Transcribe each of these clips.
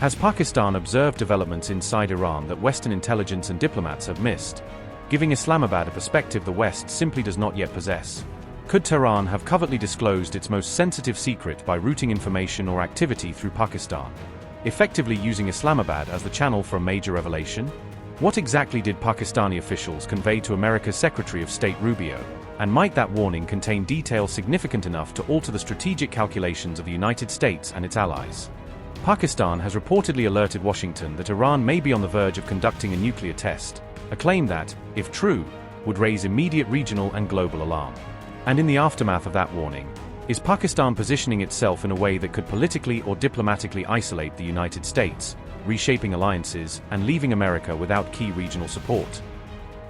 Has Pakistan observed developments inside Iran that Western intelligence and diplomats have missed, giving Islamabad a perspective the West simply does not yet possess? Could Tehran have covertly disclosed its most sensitive secret by routing information or activity through Pakistan, effectively using Islamabad as the channel for a major revelation? What exactly did Pakistani officials convey to America's Secretary of State Rubio, and might that warning contain detail significant enough to alter the strategic calculations of the United States and its allies? Pakistan has reportedly alerted Washington that Iran may be on the verge of conducting a nuclear test, a claim that, if true, would raise immediate regional and global alarm. And in the aftermath of that warning, is Pakistan positioning itself in a way that could politically or diplomatically isolate the United States, reshaping alliances, and leaving America without key regional support?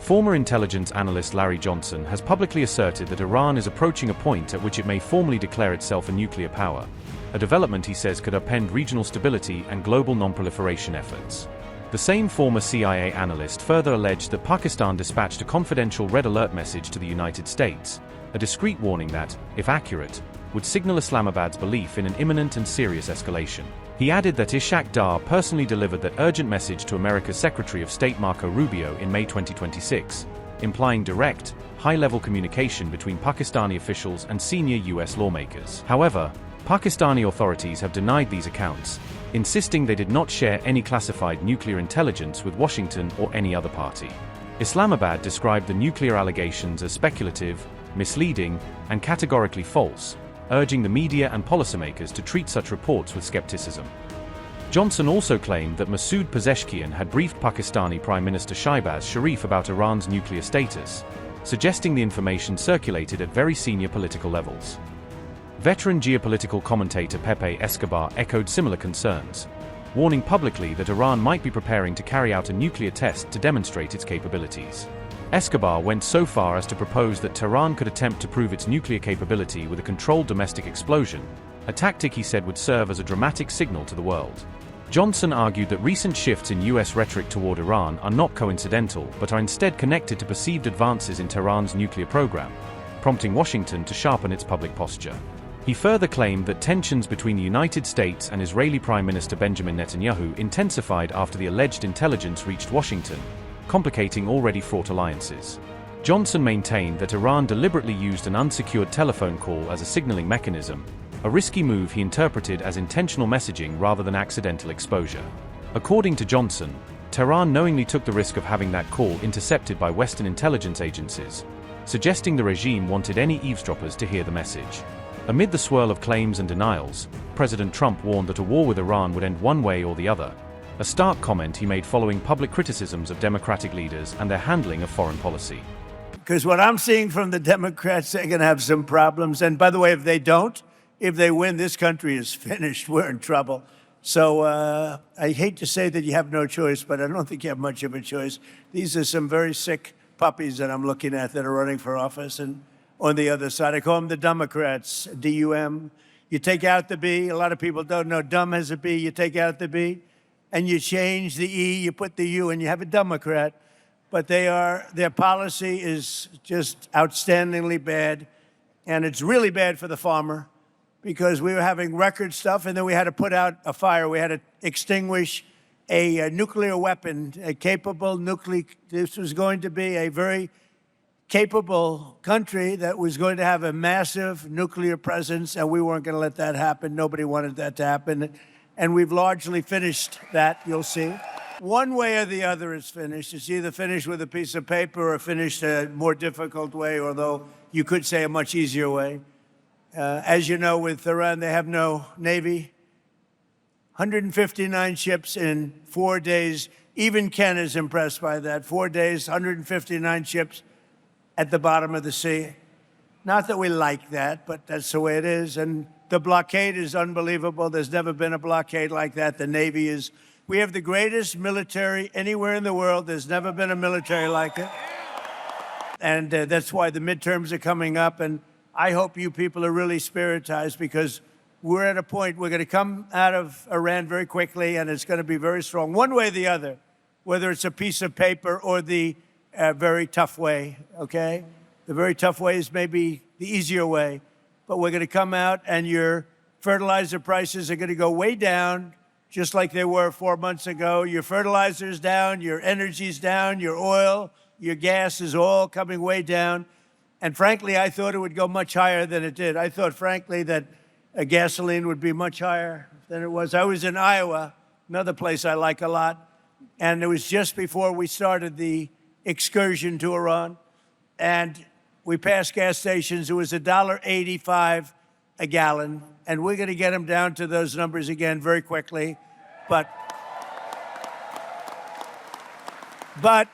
Former intelligence analyst Larry Johnson has publicly asserted that Iran is approaching a point at which it may formally declare itself a nuclear power, a development he says could upend regional stability and global non-proliferation efforts. The same former CIA analyst further alleged that Pakistan dispatched a confidential red alert message to the United States, a discreet warning that, if accurate, would signal Islamabad's belief in an imminent and serious escalation. He added that Ishaq Dar personally delivered that urgent message to America's Secretary of State Marco Rubio in May 2026, implying direct, high-level communication between Pakistani officials and senior U.S. lawmakers. However, Pakistani authorities have denied these accounts, insisting they did not share any classified nuclear intelligence with Washington or any other party. Islamabad described the nuclear allegations as speculative, misleading, and categorically false, urging the media and policymakers to treat such reports with skepticism. Johnson also claimed that Masoud Pezeshkian had briefed Pakistani Prime Minister Shahbaz Sharif about Iran's nuclear status, suggesting the information circulated at very senior political levels. Veteran geopolitical commentator Pepe Escobar echoed similar concerns, warning publicly that Iran might be preparing to carry out a nuclear test to demonstrate its capabilities. Escobar went so far as to propose that Tehran could attempt to prove its nuclear capability with a controlled domestic explosion, a tactic he said would serve as a dramatic signal to the world. Johnson argued that recent shifts in U.S. rhetoric toward Iran are not coincidental but are instead connected to perceived advances in Tehran's nuclear program, prompting Washington to sharpen its public posture. He further claimed that tensions between the United States and Israeli Prime Minister Benjamin Netanyahu intensified after the alleged intelligence reached Washington, complicating already fraught alliances. Johnson maintained that Iran deliberately used an unsecured telephone call as a signaling mechanism, a risky move he interpreted as intentional messaging rather than accidental exposure. According to Johnson, Tehran knowingly took the risk of having that call intercepted by Western intelligence agencies, suggesting the regime wanted any eavesdroppers to hear the message. Amid the swirl of claims and denials, President Trump warned that a war with Iran would end one way or the other, a stark comment he made following public criticisms of Democratic leaders and their handling of foreign policy. Because what I'm seeing from the Democrats, they're going to have some problems. And by the way, if they don't, if they win, this country is finished. We're in trouble. So I hate to say that you have no choice, but I don't think you have much of a choice. These are some very sick puppies that I'm looking at that are running for office. And on the other side, I call them the Democrats, D-U-M. You take out the B. A lot of people don't know dumb has a B. You take out the B, and you change the E, you put the U, and you have a Democrat. But their policy is just outstandingly bad, and it's really bad for the farmer because we were having record stuff, and then we had to put out a fire. We had to extinguish a nuclear weapon, a capable nuclear. This was going to be a very capable country that was going to have a massive nuclear presence, and we weren't going to let that happen. Nobody wanted that to happen. And we've largely finished that, you'll see. One way or the other is finished. It's either finished with a piece of paper or finished a more difficult way, although you could say a much easier way. As you know, with Iran, they have no navy. 159 ships in 4 days. Even Ken is impressed by that. 4 days, 159 ships at the bottom of the sea. Not that we like that, but that's the way it is. And the blockade is unbelievable. There's never been a blockade like that. The Navy is, we have the greatest military anywhere in the world. There's never been a military like it. And that's why the midterms are coming up. And I hope you people are really spiritized because we're at a point, we're going to come out of Iran very quickly and it's going to be very strong. One way or the other, whether it's a piece of paper or the very tough way, okay? The very tough way is maybe the easier way, but we're going to come out and your fertilizer prices are going to go way down. just like they were 4 months ago. Your fertilizer's down, your energy's down, your oil, your gas is all coming way down. And frankly, I thought it would go much higher than it did. I thought, frankly, that gasoline would be much higher than it was. I was in Iowa, another place I like a lot, and it was just before we started the excursion to Iran. And we passed gas stations. It was $1.85 a gallon. And we're going to get them down to those numbers again very quickly. But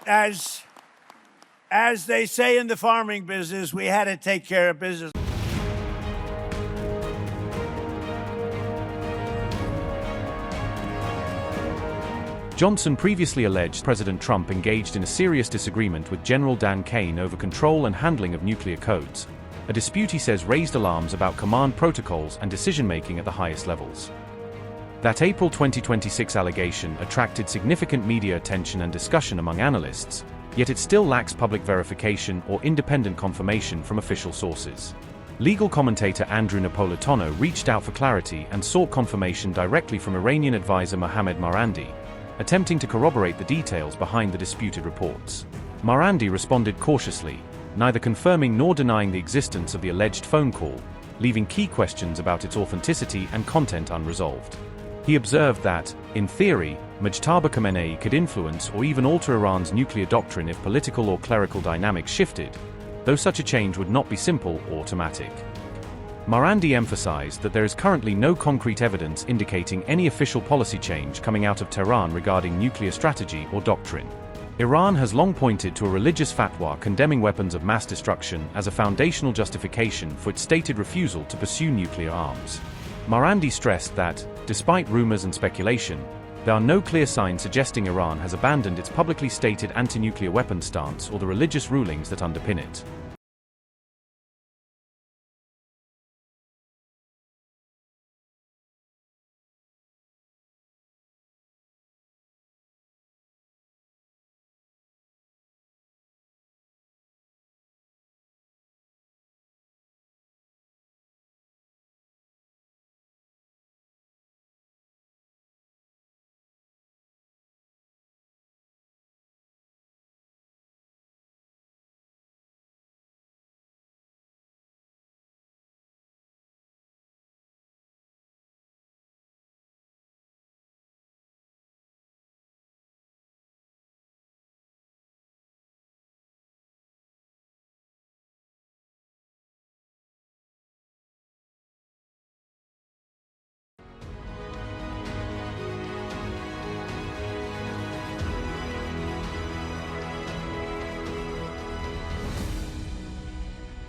as they say in the farming business, we had to take care of business. Johnson previously alleged President Trump engaged in a serious disagreement with General Dan Kane over control and handling of nuclear codes, a dispute he says raised alarms about command protocols and decision-making at the highest levels. That April 2026 allegation attracted significant media attention and discussion among analysts, yet it still lacks public verification or independent confirmation from official sources. Legal commentator Andrew Napolitano reached out for clarity and sought confirmation directly from Iranian advisor Mohammad Marandi, attempting to corroborate the details behind the disputed reports. Marandi responded cautiously, neither confirming nor denying the existence of the alleged phone call, leaving key questions about its authenticity and content unresolved. He observed that, in theory, Mujtaba Khamenei could influence or even alter Iran's nuclear doctrine if political or clerical dynamics shifted, though such a change would not be simple or automatic. Marandi emphasized that there is currently no concrete evidence indicating any official policy change coming out of Tehran regarding nuclear strategy or doctrine. Iran has long pointed to a religious fatwa condemning weapons of mass destruction as a foundational justification for its stated refusal to pursue nuclear arms. Marandi stressed that, despite rumors and speculation, there are no clear signs suggesting Iran has abandoned its publicly stated anti-nuclear weapons stance or the religious rulings that underpin it.